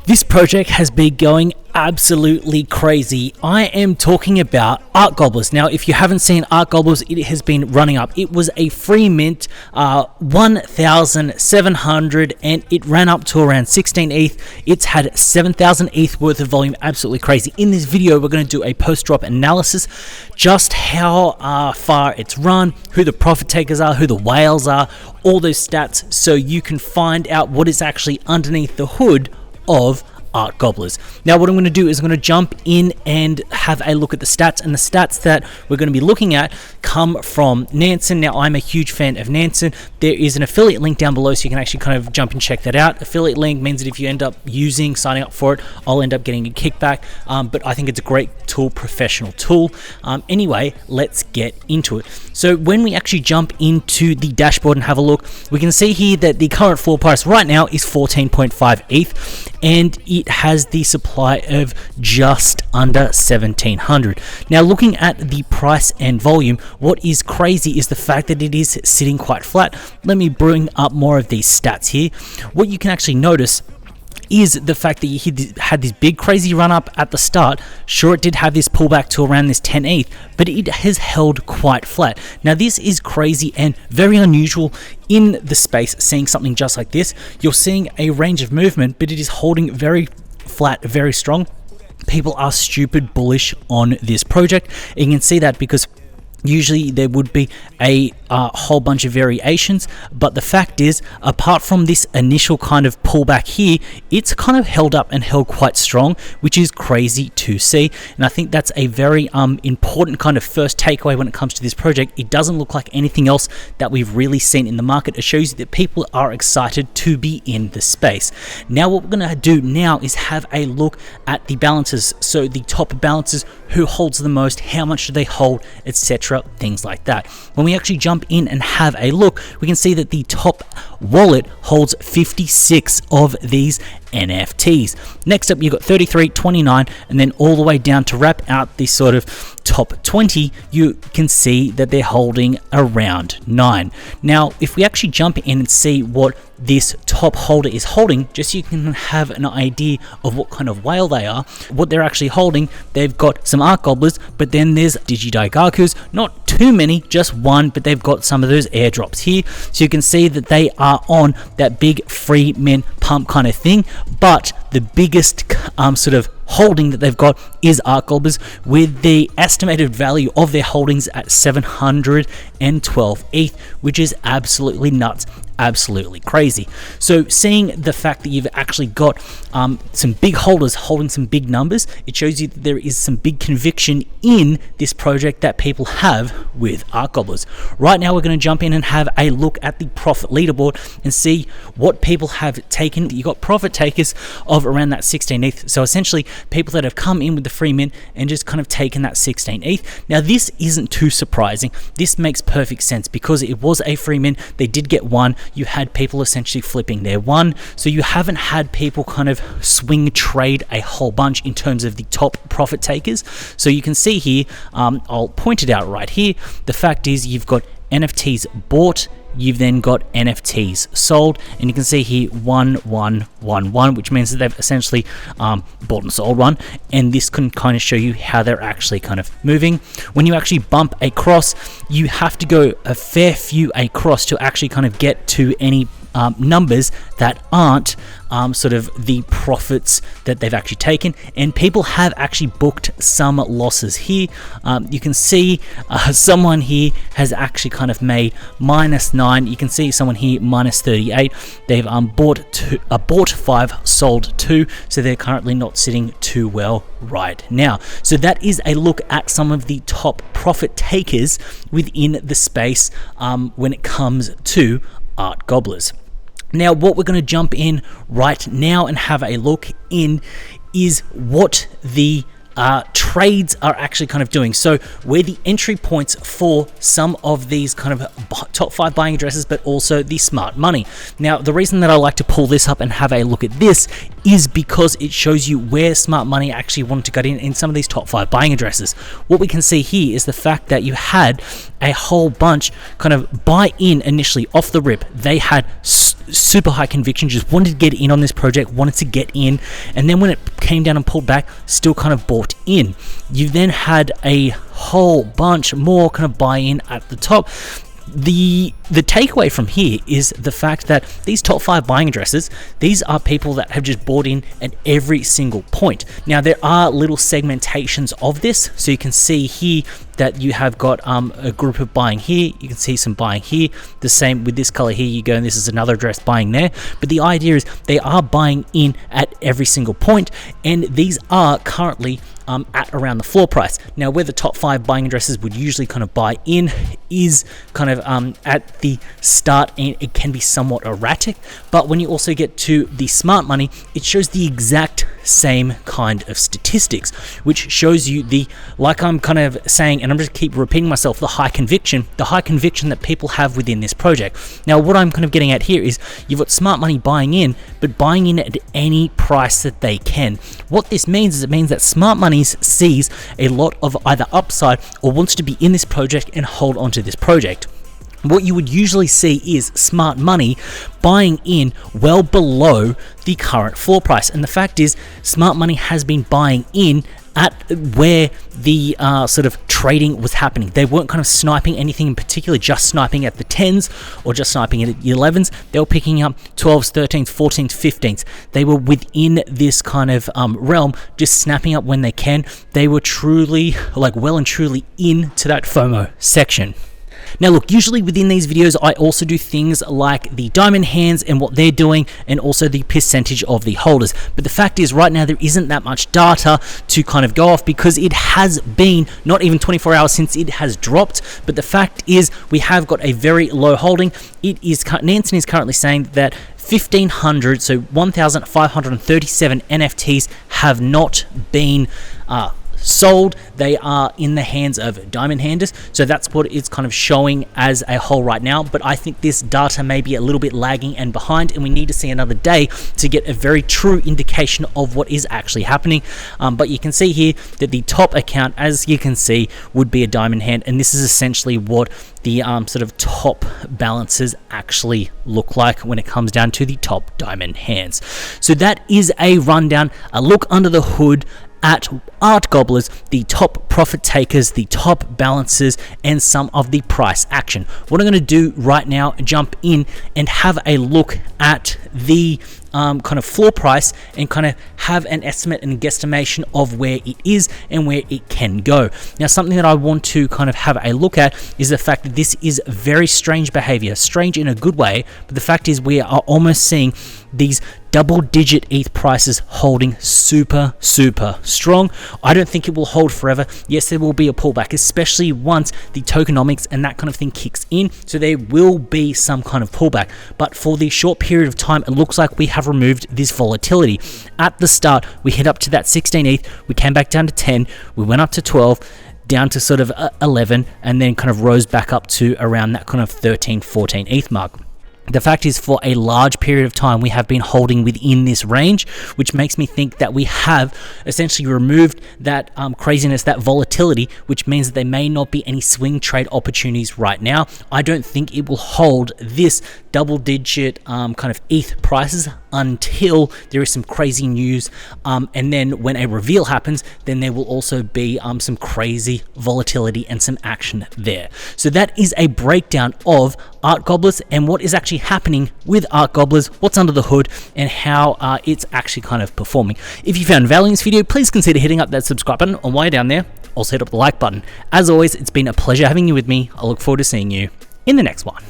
This project has been going absolutely crazy. I am talking about Art Gobblers. Now, if you haven't seen Art Gobblers, it has been running up. It was a free mint, 1,700, and it ran up to around 16 ETH. It's had 7,000 ETH worth of volume. Absolutely crazy. In this video, we're going to do a post-drop analysis, just how far it's run, who the profit takers are, who the whales are, all those stats, so you can find out what is actually underneath the hood of Art Gobblers. Now what I'm going to do is I'm going to jump in and have a look at the stats, and the stats that we're going to be looking at come from Nansen. Now I'm a huge fan of Nansen. There is an affiliate link down below so you can actually kind of jump and check that out. Affiliate link means that if you end up signing up for it, I'll end up getting a kickback, but I think it's a great tool, professional tool. Anyway, let's get into it. So when we actually jump into the dashboard and have a look, we can see here that the current floor price right now is 14.5 ETH, and it has the supply of just under 1,700. Now looking at the price and volume, what is crazy is the fact that it is sitting quite flat. Let me bring up more of these stats here. What you can actually notice is the fact that he had this big crazy run up at the start. Sure, it did have this pullback to around this 10 ETH, but it has held quite flat. Now this is crazy and very unusual in the space, seeing something just like this. You're seeing a range of movement, but it is holding very flat, very strong. People are stupid bullish on this project, and you can see that because usually there would be a whole bunch of variations, but the fact is, apart from this initial kind of pullback here, it's kind of held up and held quite strong, which is crazy to see. And I think that's a very important kind of first takeaway when it comes to this project. It doesn't look like anything else that we've really seen in the market. It shows you that people are excited to be in the space. Now what we're going to do now is have a look at the balances. So the top balances, who holds the most, how much do they hold, etc., things like that. When we actually jump in and have a look, we can see that the top wallet holds 56 of these NFTs. Next up, you've got 33, 29, and then all the way down to wrap out this sort of top 20, you can see that they're holding around 9. Now, if we actually jump in and see what this top holder is holding, just so you can have an idea of what kind of whale they are, what they're actually holding, they've got some Art Gobblers, but then there's Digidaigakus, not too many, just one, but they've got some of those airdrops here, so you can see that they are on that big free mint pump kind of thing. But the biggest sort of holding that they've got is Art Gobblers, with the estimated value of their holdings at 712 ETH, which is absolutely nuts, absolutely crazy. So seeing the fact that you've actually got some big holders holding some big numbers, it shows you that there is some big conviction in this project that people have with Art Gobblers. Right now we're going to jump in and have a look at the profit leaderboard and see what people have taken. You got profit takers of around that 16 ETH, so essentially people that have come in with the free mint and just kind of taken that 16 ETH. Now this isn't too surprising. This makes perfect sense because it was a free mint. They did get one. You had people essentially flipping their one, so you haven't had people kind of swing trade a whole bunch in terms of the top profit takers. So you can see here, I'll point it out right here, the fact is you've got NFTs bought, you've then got NFTs sold, and you can see here 1111, which means that they've essentially bought and sold one, and this can kind of show you how they're actually kind of moving. When you actually bump across, you have to go a fair few across to actually kind of get to any numbers that aren't sort of the profits that they've actually taken, and people have actually booked some losses here. You can see someone here has actually kind of made -9. You can see someone here -38. They've bought 5, sold 2, so they're currently not sitting too well right now. So that is a look at some of the top profit takers within the space when it comes to Art Gobblers. Now what we're going to jump in right now and have a look in is what the trades are actually kind of doing. So where the entry points for some of these kind of top 5 buying addresses, but also the smart money. Now, the reason that I like to pull this up and have a look at this is because it shows you where smart money actually wanted to get in some of these top 5 buying addresses. What we can see here is the fact that you had a whole bunch kind of buy in initially off the rip. They had super high conviction, just wanted to get in on this project, wanted to get in, and then when it came down and pulled back, still kind of bought in. You then had a whole bunch more kind of buy in at the top. The takeaway from here is the fact that these top 5 buying addresses, these are people that have just bought in at every single point. Now, there are little segmentations of this, so you can see here that you have got a group of buying here, you can see some buying here, the same with this color here, you go and this is another address buying there, but the idea is they are buying in at every single point, and these are currently at around the floor price. Now, where the top 5 buying addresses would usually kind of buy in is kind of at the start, and it can be somewhat erratic, but when you also get to the smart money, it shows the exact same kind of statistics, which shows you the, like I'm kind of saying, and I'm just keep repeating myself, the high conviction that people have within this project. Now, what I'm kind of getting at here is you've got smart money buying in, but buying in at any price that they can. What this means is it means that smart money sees a lot of either upside or wants to be in this project and hold on to this project. What you would usually see is smart money buying in well below the current floor price. And the fact is, smart money has been buying in at where the sort of trading was happening. They weren't kind of sniping anything in particular, just sniping at the 10s or just sniping at the 11s. They were picking up 12s, 13s, 14s, 15s. They were within this kind of realm, just snapping up when they can. They were truly, like well and truly into that FOMO section. Now look, usually within these videos I also do things like the diamond hands and what they're doing, and also the percentage of the holders. But the fact is, right now there isn't that much data to kind of go off, because it has been not even 24 hours since it has dropped. But the fact is, we have got a very low holding. It is, Nansen is currently saying that 1,500, so 1,537 NFTs have not been sold. They are in the hands of diamond handers, so that's what it's kind of showing as a whole right now. But I think this data may be a little bit lagging and behind, and we need to see another day to get a very true indication of what is actually happening. But you can see here that the top account, as you can see, would be a diamond hand, and this is essentially what the sort of top balances actually look like when it comes down to the top diamond hands. So that is a rundown, a look under the hood at Art Gobblers, the top profit takers, the top balances, and some of the price action. What I'm going to do right now, jump in and have a look at the kind of floor price and kind of have an estimate and guesstimation of where it is and where it can go. Now, something that I want to kind of have a look at is the fact that this is very strange behavior, strange in a good way, but the fact is we are almost seeing these double-digit ETH prices holding super strong. I don't think it will hold forever. Yes, there will be a pullback, especially once the tokenomics and that kind of thing kicks in, so there will be some kind of pullback. But for the short period of time, it looks like we have removed this volatility. At the start, we hit up to that 16 ETH, we came back down to 10, we went up to 12, down to sort of 11, and then kind of rose back up to around that kind of 13, 14 ETH mark. The fact is, for a large period of time, we have been holding within this range, which makes me think that we have essentially removed that craziness, that volatility, which means that there may not be any swing trade opportunities right now. I don't think it will hold this double-digit kind of ETH prices until there is some crazy news, and then when a reveal happens, then there will also be some crazy volatility and some action there. So that is a breakdown of Art Gobblers and what is actually happening with Art Gobblers, what's under the hood, and how it's actually kind of performing. If you found value in this video, please consider hitting up that subscribe button, and while you're down there, also hit up the like button. As always, it's been a pleasure having you with me. I look forward to seeing you in the next one.